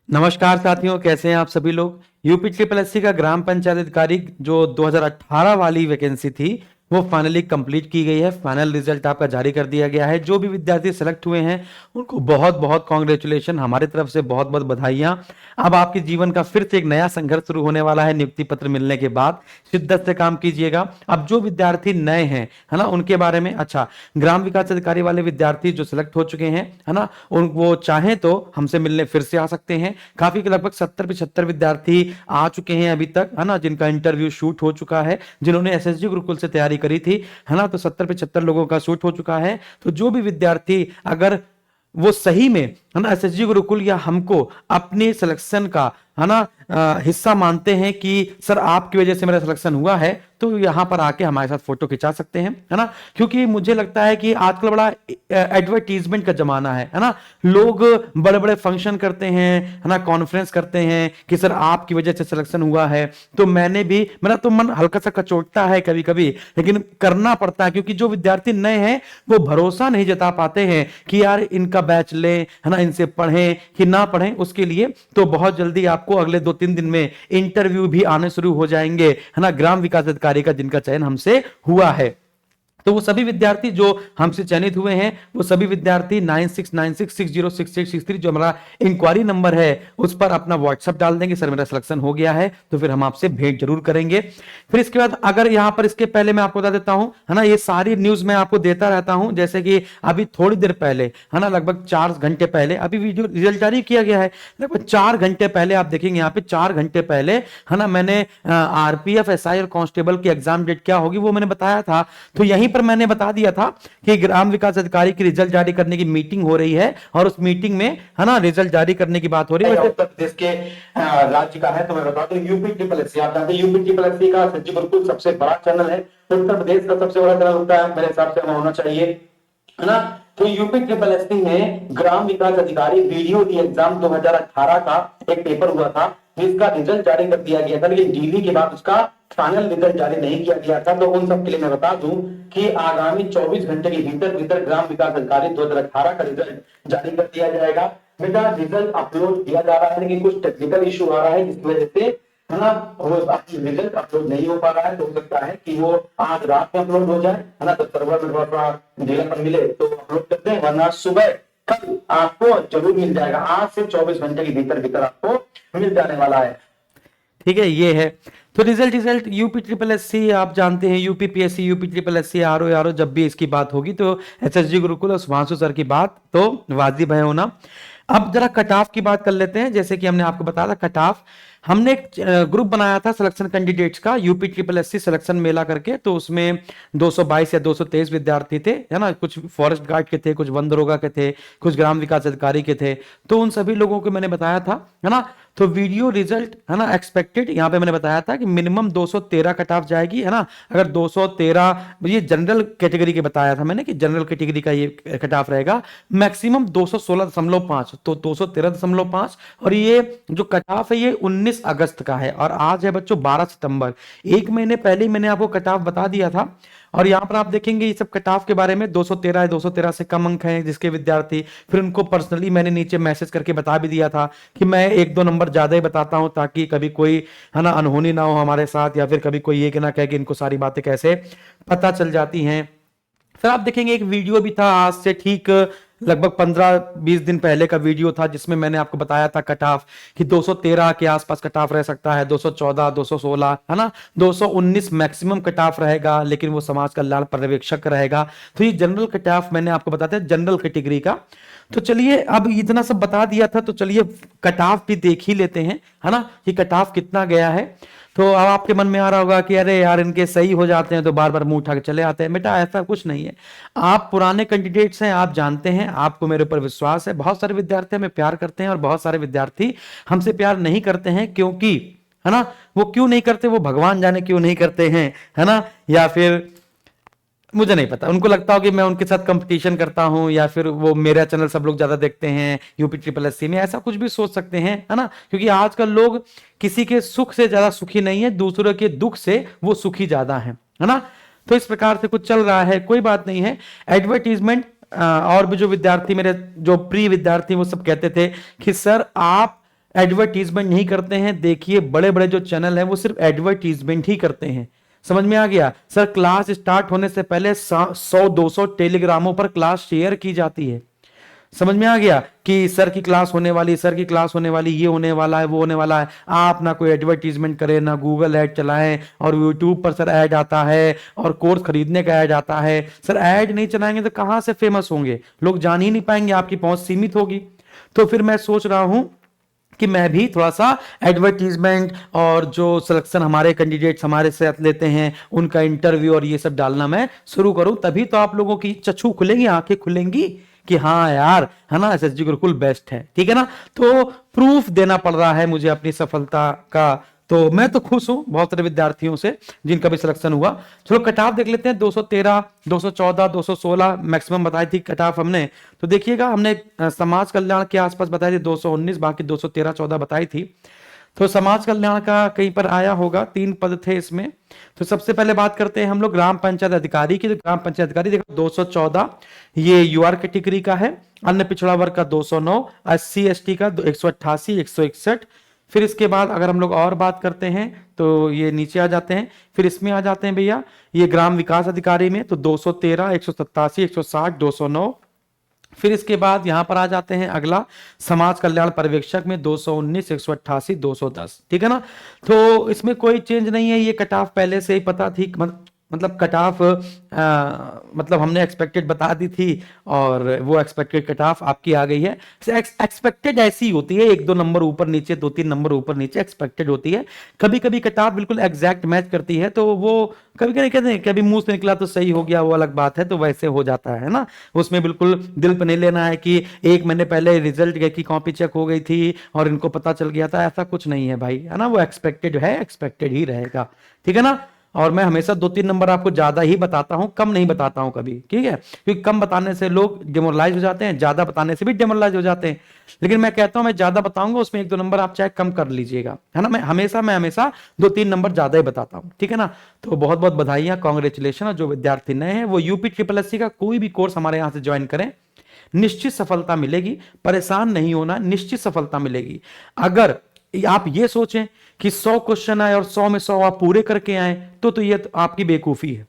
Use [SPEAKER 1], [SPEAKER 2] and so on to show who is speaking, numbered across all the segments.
[SPEAKER 1] नमस्कार साथियों, कैसे हैं आप सभी लोग। यूपी ट्रिपल एससी का ग्राम पंचायत अधिकारी जो 2018 वाली वैकेंसी थी वो फाइनली कंप्लीट की गई है। फाइनल रिजल्ट आपका जारी कर दिया गया है। जो भी विद्यार्थी सेलेक्ट हुए हैं उनको बहुत बहुत कॉन्ग्रेचुलेशन, हमारी तरफ से बहुत बहुत बधाइयां। अब आपके जीवन का फिर से एक नया संघर्ष शुरू होने वाला है। नियुक्ति पत्र मिलने के बाद शिद्दत से काम कीजिएगा। अब जो विद्यार्थी नए हैं, है ना, उनके बारे में अच्छा, ग्राम विकास अधिकारी वाले विद्यार्थी जो सिलेक्ट हो चुके हैं, है ना, उन वो चाहें तो हमसे मिलने फिर से आ सकते हैं। काफी लगभग 70-75 विद्यार्थी आ चुके हैं अभी तक, है ना, जिनका इंटरव्यू शूट हो चुका है, जिन्होंने एसएसजी गुरुकुल से तैयारी करी थी, है ना, तो 70-75 लोगों का शूट हो चुका है। तो जो भी विद्यार्थी अगर वो सही में, है ना, एसएसजी गुरुकुल या हमको अपने सिलेक्शन का, है ना, हिस्सा मानते हैं कि सर आपकी वजह से मेरा सिलेक्शन हुआ है, तो यहां पर आके हमारे साथ फोटो खिंचा सकते हैं, है ना। क्योंकि मुझे लगता है कि आजकल बड़ा एडवर्टीजमेंट का जमाना है ना। लोग बड़े बड़े फंक्शन करते हैं, है ना, कॉन्फ्रेंस करते हैं कि सर आपकी वजह से सिलेक्शन हुआ है। तो मेरा तो मन हल्का सा कचोटता है कभी कभी, लेकिन करना पड़ता है, क्योंकि जो विद्यार्थी नए हैं वो भरोसा नहीं जता पाते हैं कि यार इनका बैच लें, है ना, इनसे पढ़ें कि ना पढ़ें। उसके लिए तो बहुत जल्दी आपको अगले 2-3 दिन में इंटरव्यू भी आने शुरू हो जाएंगे, है ना, ग्राम विकास अधिकारी का जिनका चयन हमसे हुआ है। तो वो सभी विद्यार्थी जो हमसे चयनित हुए हैं, वो सभी विद्यार्थी 9696606863 जो हमारा इंक्वायरी नंबर है उस पर अपना व्हाट्सएप डाल देंगे, सर मेरा सिलेक्शन हो गया है, तो फिर हम आपसे भेंट जरूर करेंगे। फिर इसके बाद अगर यहां पर, इसके पहले मैं आपको बता देता हूं, है ना, ये सारी न्यूज मैं आपको देता रहता हूं। जैसे कि अभी थोड़ी देर पहले, है ना, लगभग 4 घंटे पहले अभी वीडियो रिजल्ट जारी किया गया है। लगभग 4 घंटे पहले आप देखेंगे यहाँ पे, 4 घंटे पहले, है ना, मैंने आरपीएफ एसआई और कांस्टेबल की एग्जाम डेट क्या होगी वो मैंने बताया था। तो यहीं पर मैंने बता दिया था कि ग्राम विकास अधिकारी की रिजल्ट जारी करने की मीटिंग हो रही है, और उस मीटिंग में, है ना, रिजल्ट जारी करने की बात हो रही है। उत्तर प्रदेश के राज्य का है, तो मैं बता दूं यूपी ट्रिपल एससी, आप जानते हैं यूपी ट्रिपल एससी का सच्ची बिल्कुल सबसे बड़ा चैनल है। उत्तर प्रदेश का सबसे बड़ा चैनल होता है, मेरे हिसाब से होना चाहिए, है ना। तो यूपी ट्रिपल एससी में ग्राम विकास अधिकारी वीडियो दी एग्जाम 2018 का एक पेपर हुआ था, जिसका रिजल्ट जारी कर दिया गया था, लेकिन डीवी के बाद उसका फाइनल रिजल्ट जारी नहीं किया गया था। तो उन सब के लिए मैं बता दूं कि आगामी 24 घंटे के भीतर भीतर ग्राम विकास अधिकारी 2018 का रिजल्ट जारी कर दिया जाएगा। बेटा रिजल्ट अपलोड किया जा रहा है, लेकिन कुछ टेक्निकल इशू आ रहा है जिसकी वजह से, है ना, वो रिजल्ट अपलोड नहीं हो पा रहा है। तो हो सकता है कि वो आज रात में अपलोड हो जाए, है ना, तो सर्वर में थोड़ा ढीलापन मिले तो अपलोड कर दें, वरना सुबह कल आपको जरूर मिल जाएगा। आज से 24 घंटे के भीतर भीतर आपको मिल जाने वाला है। ठीक है, ये है। तो रिजल्ट यूपी ट्रिपल एससी आप जानते हैं, UP PSC, UP triple SC, RO, जब भी इसकी बात होगी तो एसएसजी गुरुकुल और सुभांशु सर की बात तो वाजिब है होना। अब जरा कट ऑफ की बात कर लेते हैं। जैसे कि हमने आपको बताया था कट ऑफ, हमने एक ग्रुप बनाया था सिलेक्शन कैंडिडेट्स का, यूपी ट्रिपल एससी सिलेक्शन मेला करके। तो उसमें 222 या 223 विद्यार्थी थे, है ना, कुछ फॉरेस्ट गार्ड के थे, कुछ वन दरोगा के थे, कुछ ग्राम विकास अधिकारी के थे। तो उन सभी लोगों को मैंने बताया था, है ना। तो वीडियो रिजल्ट, है ना, एक्सपेक्टेड यहां पे मैंने बताया था कि मिनिमम 213 कट ऑफ जाएगी, है ना। अगर 213, ये जनरल कैटेगरी के बताया था मैंने कि जनरल कैटेगरी का ये कट ऑफ रहेगा, मैक्सिमम 216.5, तो 213.5। और ये जो कट ऑफ है ये 19 अगस्त का है, और आज है बच्चों 12 सितंबर। एक महीने पहले ही मैंने आपको कट ऑफ बता दिया था। और यहां पर आप देखेंगे ये सब कट ऑफ के बारे में, 213 है, 213 से कम अंक हैं जिसके विद्यार्थी, फिर उनको पर्सनली मैंने नीचे मैसेज करके बता भी दिया था कि मैं 1-2 नंबर ज्यादा ही बताता हूं, ताकि कभी कोई, है ना, अनहोनी ना हो हमारे साथ, या फिर कभी कोई ये ना कहे कि इनको सारी बातें कैसे पता चल जाती हैं। फिर आप देखेंगे एक वीडियो भी था आज से ठीक लगभग 15-20 दिन पहले का वीडियो था, जिसमें मैंने आपको बताया था कट ऑफ कि 213 के आसपास कट ऑफ रह सकता है, 214, 216, है ना, 219 मैक्सिमम कट ऑफ रहेगा, लेकिन वो समाज कल्याण पर्यवेक्षक रहेगा। तो ये जनरल कट ऑफ मैंने आपको बताया था जनरल कैटेगरी का। तो चलिए अब इतना सब बता दिया था, तो चलिए कट ऑफ भी देख ही लेते हैं, है ना, कि कट ऑफ कितना गया है। तो अब आपके मन में आ रहा होगा कि अरे यार इनके सही हो जाते हैं तो बार बार मुंह उठा के चले आते हैं। बेटा ऐसा कुछ नहीं है, आप पुराने कैंडिडेट्स हैं, आप जानते हैं, आपको मेरे ऊपर विश्वास है। बहुत सारे विद्यार्थी हमें प्यार करते हैं और बहुत सारे विद्यार्थी हमसे प्यार नहीं करते हैं, क्योंकि, है ना, वो क्यों नहीं करते, वो भगवान जाने क्यों नहीं करते हैं, है ना, या फिर मुझे नहीं पता, उनको लगता हो कि मैं उनके साथ कंपटीशन करता हूं, या फिर वो मेरा चैनल सब लोग ज्यादा देखते हैं यूपी ट्रिपल एससी में, ऐसा कुछ भी सोच सकते हैं, है ना। क्योंकि आजकल लोग किसी के सुख से ज्यादा सुखी नहीं है, दूसरों के दुख से वो सुखी ज्यादा है ना। तो इस प्रकार से कुछ चल रहा है, कोई बात नहीं है। एडवर्टीजमेंट और भी जो विद्यार्थी, मेरे जो प्रिय विद्यार्थी, वो सब कहते थे कि सर आप एडवर्टीजमेंट नहीं करते हैं। देखिए बड़े बड़े जो चैनल हैं वो सिर्फ एडवर्टीजमेंट ही करते हैं। समझ में आ गया सर? क्लास स्टार्ट होने से पहले 100-200 टेलीग्रामों पर क्लास शेयर की जाती है। समझ में आ गया कि सर की क्लास होने वाली, सर की क्लास होने वाली, ये होने वाला है, वो होने वाला है। आप ना कोई एडवर्टीजमेंट करें, ना गूगल ऐड चलाएं, और यूट्यूब पर सर ऐड आता है और कोर्स खरीदने का ऐड आता है। सर ऐड नहीं चलाएंगे तो कहां से फेमस होंगे? लोग जान ही नहीं पाएंगे, आपकी पहुंच सीमित होगी। तो फिर मैं सोच रहा हूं कि मैं भी थोड़ा सा एडवर्टीजमेंट और जो सिलेक्शन हमारे कैंडिडेट्स हमारे साथ लेते हैं उनका इंटरव्यू और ये सब डालना मैं शुरू करूं, तभी तो आप लोगों की चक्षु खुलेंगी, आंखें खुलेंगी कि हाँ यार, है ना, एसएसजी गुरुकुल बेस्ट है। ठीक है ना? तो प्रूफ देना पड़ रहा है मुझे अपनी सफलता का। तो मैं तो खुश हूं बहुत सारे विद्यार्थियों से जिनका भी सिलेक्शन हुआ। चलो कट ऑफ देख लेते हैं। 213, 214, 216 मैक्सिमम बताई थी कट ऑफ हमने। तो देखिएगा हमने समाज कल्याण के आसपास बताई थी 219, बाकी 213-14 बताई थी। तो समाज कल्याण का कहीं पर आया होगा, 3 पद थे इसमें। तो सबसे पहले बात करते हैं हम लोग ग्राम पंचायत अधिकारी की। तो ग्राम पंचायत अधिकारी देखो 214 ये यूआर कैटेगरी का है। अन्य पिछड़ा वर्ग का 209, SC ST का 188, 161। फिर इसके बाद अगर हम लोग और बात करते हैं तो ये नीचे आ जाते हैं। फिर इसमें आ जाते हैं भैया ये ग्राम विकास अधिकारी में, तो 213, 187, 160, 209। फिर इसके बाद यहां पर आ जाते हैं अगला समाज कल्याण पर्यवेक्षक में 219, 188, 210। ठीक है ना? तो इसमें कोई चेंज नहीं है, ये कट ऑफ पहले से ही पता थी। मतलब कट ऑफ मतलब हमने एक्सपेक्टेड बता दी थी और वो एक्सपेक्टेड कट ऑफ आपकी आ गई है। एक्सपेक्टेड ऐसी होती है, 1-2 नंबर ऊपर नीचे, 2-3 नंबर ऊपर नीचे एक्सपेक्टेड होती है। कभी कभी कट ऑफ बिल्कुल एग्जैक्ट मैच करती है, तो वो कभी कभी कहते हैं कभी मुंह से निकला तो सही हो गया, वो अलग बात है। तो वैसे हो जाता है ना, उसमें बिल्कुल दिल पे नहीं लेना है कि 1 महीने पहले रिजल्ट की कॉपी चेक हो गई थी और इनको पता चल गया था, ऐसा कुछ नहीं है भाई, है ना। वो एक्सपेक्टेड है, एक्सपेक्टेड ही रहेगा। ठीक है ना? और मैं हमेशा 2-3 नंबर आपको ज्यादा ही बताता हूं, कम नहीं बताता हूं कभी। ठीक है? क्योंकि कम बताने से लोग डिमोरलाइज हो जाते हैं, ज्यादा बताने से भी डिमोरलाइज हो जाते हैं। लेकिन मैं कहता हूं मैं ज्यादा बताऊंगा, उसमें 1-2 नंबर आप चाहे कम कर लीजिएगा, है ना। मैं हमेशा 2-3 नंबर ज्यादा ही बताता हूं। ठीक है ना? तो बहुत बहुत बधाइयां, कांग्रेचुलेशन। और जो विद्यार्थी नए हैं वो यूपी SSSC का कोई भी कोर्स हमारे यहां से ज्वाइन करें, निश्चित सफलता मिलेगी। परेशान नहीं होना, निश्चित सफलता मिलेगी। अगर आप ये सोचें कि 100 क्वेश्चन आए और 100 में 100 आप पूरे करके आए, तो ये तो आपकी बेवकूफी है।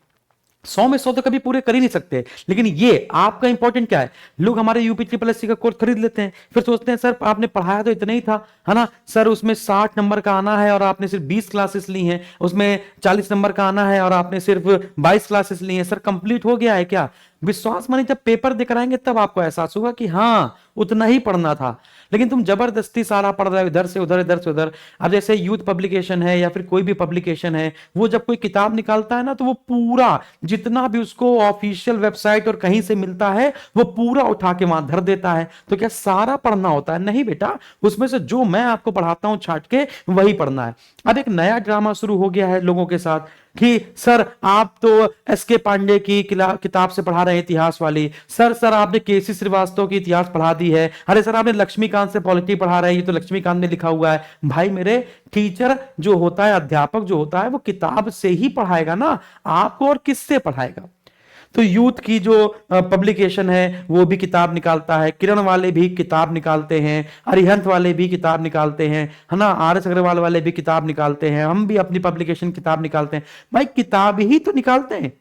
[SPEAKER 1] 100 में 100 तो कभी पूरे कर ही नहीं सकते। लेकिन ये आपका इंपॉर्टेंट क्या है, लोग हमारे यूपी SSSC का कोर्स खरीद लेते हैं, फिर सोचते हैं सर आपने पढ़ाया तो इतना ही था, है ना सर, उसमें 60 नंबर का आना है और आपने सिर्फ 20 क्लासेस ली हैं, उसमें 40 नंबर का आना है और आपने सिर्फ 22 क्लासेस ली हैं, सर कंप्लीट हो गया है क्या? विश्वास मानिए जब पेपर दिख आएंगे तब आपको एहसास होगा कि हाँ उतना ही पढ़ना था। लेकिन तुम जबरदस्ती सारा पढ़ रहे हो, इधर से उधर, इधर से उधर। अब जैसे यूथ पब्लिकेशन है या फिर कोई भी पब्लिकेशन है, वो जब कोई किताब निकालता है ना, तो वो पूरा जितना भी उसको ऑफिशियल वेबसाइट और कहीं से मिलता है वो पूरा उठा के वहां धर देता है। तो क्या सारा पढ़ना होता है? नहीं बेटा, उसमें से जो मैं आपको पढ़ाता हूं छाट के वही पढ़ना है। अब एक नया ड्रामा शुरू हो गया है लोगों के साथ कि सर आप तो SK पांडे की किताब से पढ़ा रहे हैं इतिहास वाली, सर आपने KC श्रीवास्तव की इतिहास पढ़ा दी है, अरे सर आपने लक्ष्मीकांत से पॉलिटी पढ़ा रहे हैं, ये तो लक्ष्मीकांत ने लिखा हुआ है। भाई मेरे, टीचर जो होता है, अध्यापक जो होता है, वो किताब से ही पढ़ाएगा ना आपको, और किससे पढ़ाएगा? तो यूथ की जो पब्लिकेशन है वो भी किताब निकालता है, किरण वाले भी किताब निकालते हैं, अरिहंत वाले भी किताब निकालते हैं, है ना, RS अग्रवाल वाले भी किताब निकालते हैं, हम भी अपनी पब्लिकेशन किताब निकालते हैं। भाई किताब ही तो निकालते हैं,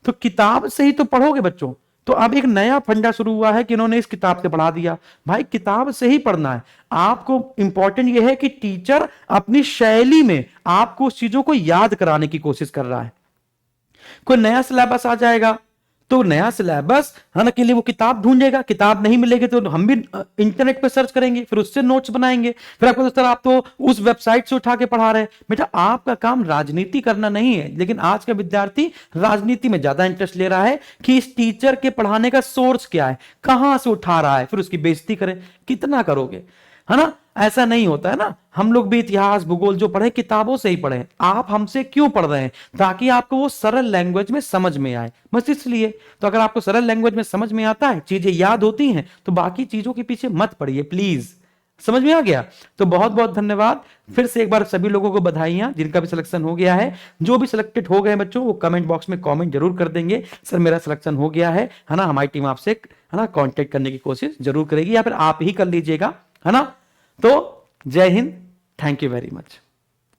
[SPEAKER 1] तो किताब से ही तो पढ़ोगे बच्चों। तो अब एक नया फंडा शुरू हुआ है कि इन्होंने इस किताब से पढ़ा दिया। भाई किताब से ही पढ़ना है आपको। इंपॉर्टेंट यह है कि टीचर अपनी शैली में आपको उस चीजों को याद कराने की कोशिश कर रहा है। कोई नया सिलेबस आ जाएगा तो नया सिलेबस है ना के लिए वो किताब ढूंढेगा, किताब नहीं मिलेगी तो हम भी इंटरनेट पे सर्च करेंगे, फिर उससे नोट्स बनाएंगे, फिर आपको सर आप तो उस वेबसाइट से उठा के पढ़ा रहे हैं। बेटा आपका काम राजनीति करना नहीं है, लेकिन आज का विद्यार्थी राजनीति में ज्यादा इंटरेस्ट ले रहा है कि इस टीचर के पढ़ाने का सोर्स क्या है, कहां से उठा रहा है, फिर उसकी बेइज्जती करें। कितना करोगे, है ना? ऐसा नहीं होता है ना। हम लोग भी इतिहास भूगोल जो पढ़े किताबों से ही पढ़े। आप हमसे क्यों पढ़ रहे हैं? ताकि आपको वो सरल लैंग्वेज में समझ में आए, बस इसलिए। तो अगर आपको सरल लैंग्वेज में समझ में आता है, चीजें याद होती हैं, तो बाकी चीजों के पीछे मत पड़िए प्लीज। समझ में आ गया? तो बहुत बहुत धन्यवाद। फिर से एक बार सभी लोगों को बधाइयां जिनका भी सिलेक्शन हो गया है। जो भी सिलेक्टेड हो गए बच्चों, वो कमेंट बॉक्स में कमेंट जरूर कर देंगे, सर मेरा सिलेक्शन हो गया है ना। हमारी टीम आपसे है ना कांटेक्ट करने की कोशिश जरूर करेगी, या फिर आप ही कर लीजिएगा, है ना। तो जय Hind, thank you very much.